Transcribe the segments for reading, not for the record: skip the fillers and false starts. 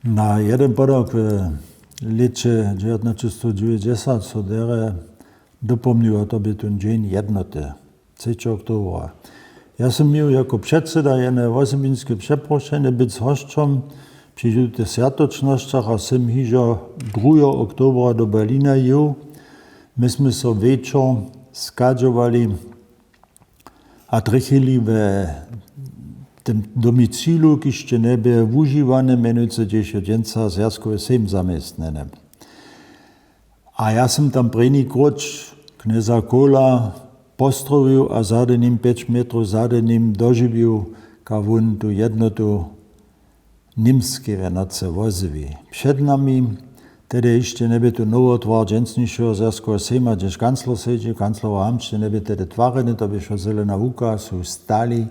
Na jeden podok w lecie 1990 so dere dopomniło to by ten dzień jednoty, 3 oktobra. Ja sam miał jako przedseda jedne osobinske przeproszenie być hoszczom przy tych światocznościach, a sam hižo 2 oktobra do Berlina jał. Myśmy so wieczor skadzowali a trechili w tym domicilu, ki jeszcze nie był używany, mianowicie dziesiątnica związkowy sejm zamestnany. A ja sam tam první krát kněza Kola pozdrowił, a za nim 5 metrów za nim dożywił, ka on tu jednotu niemskie Renace woziwi. Przed nami tedy jeszcze nie by tu nowotwar dżęsniejszego związkowego sejma, gdzieś kancler siedzi, kancler Hamście nie by tedy twarny, to by szła zelena łuka, są stali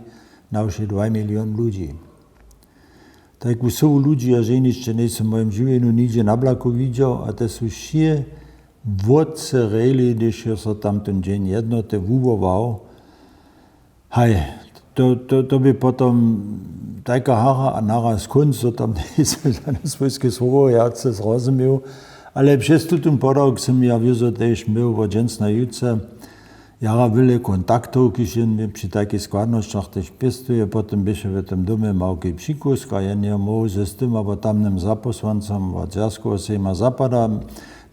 na już 2 miliony ludzi. Tak są ludzi, ja żeń jeszcze nie w moim żywieniu nigdzie na blaku widział, a to są się wodce rejli, když se tam ten dzień jednoty wuwował. Hej, to by potom taka hara a naraz kunst, so tam nie się żadne swojskie słowo, ja se zrozumiał. Ale przez ten podok sam ja wieso też miał w dżęsnej jutce jara wiele kontaktów, kiedy przy takich składnościach też pestuje, potem byśmy w tym domie małki psikus, a ja nie mógł ze z tym, aber tamnym zaposłancom od związkowego sejma zapada.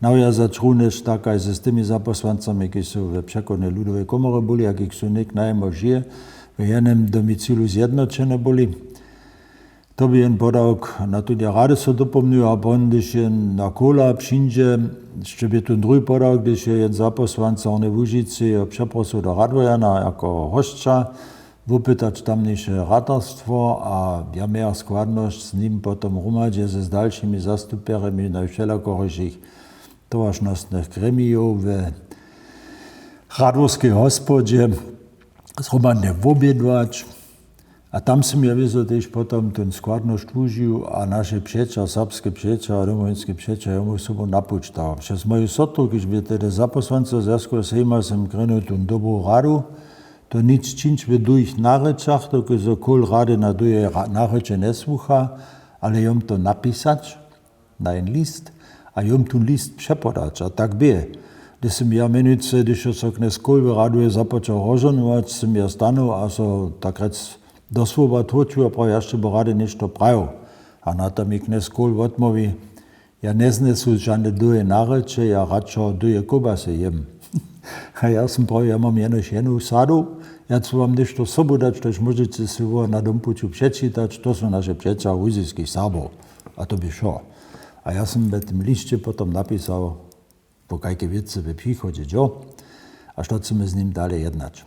No ja zaczął też taka ze z tymi zaposłancami, którzy są w przekonnej ludowej komory byli, jakich są nikt najmożnie w jednym domicilu zjednoczone byli. To by jen podok na to ja rady so dopomnił, a on, když na Kola przyjdzie, jeszcze by ten drugi podok, když je jen zaposłanca on w Łužici przeprosił do Radwojana jako hoszcza, wypytać tamniejsze ratarstwo, a ja miał składność z nim potom rumadzie ze z dalszymi zastupierami na wszelakorych towarzystnych gremiów w radworskiej hospodzie zhromadnie obědwać. A tam som ja wieso też potom ten składność użył, a nasze przyjaciele, serbskie przyjaciele, rumunijskie przyjaciele, ja mu sobą napučtal. Przez moju sotru, když by tedy zaposłance związkowego sejma som krenul ten dobrou radu, to nic činč v dujich narečach, to so kol rady na duje nareče nesłucha, ale jom to napisać na ein list, a jom ten list przepodać, a tak by. Když som ja menujúce, když sa knes Kol v raduje započal rozhoňovať, som ja stanul a so tak rec doslova točil a prav, ja ešte bo rade nešto pravil. A na to mi knes Kol odmoví, ja neznesu žádne duje nareče, ja radšo duje kobase jem. A ja som prav, ja mám jenož jednu sadu, ja chcem vám nešto sobu dať, tož môžete si ho na dompuču prečítať, to sú naše priateľa uzijských Serbov. A to by šlo. A ja som v tým liście potom napísal, po jakie wiece w przychodzie, a co chcemy z nim dalej jednać.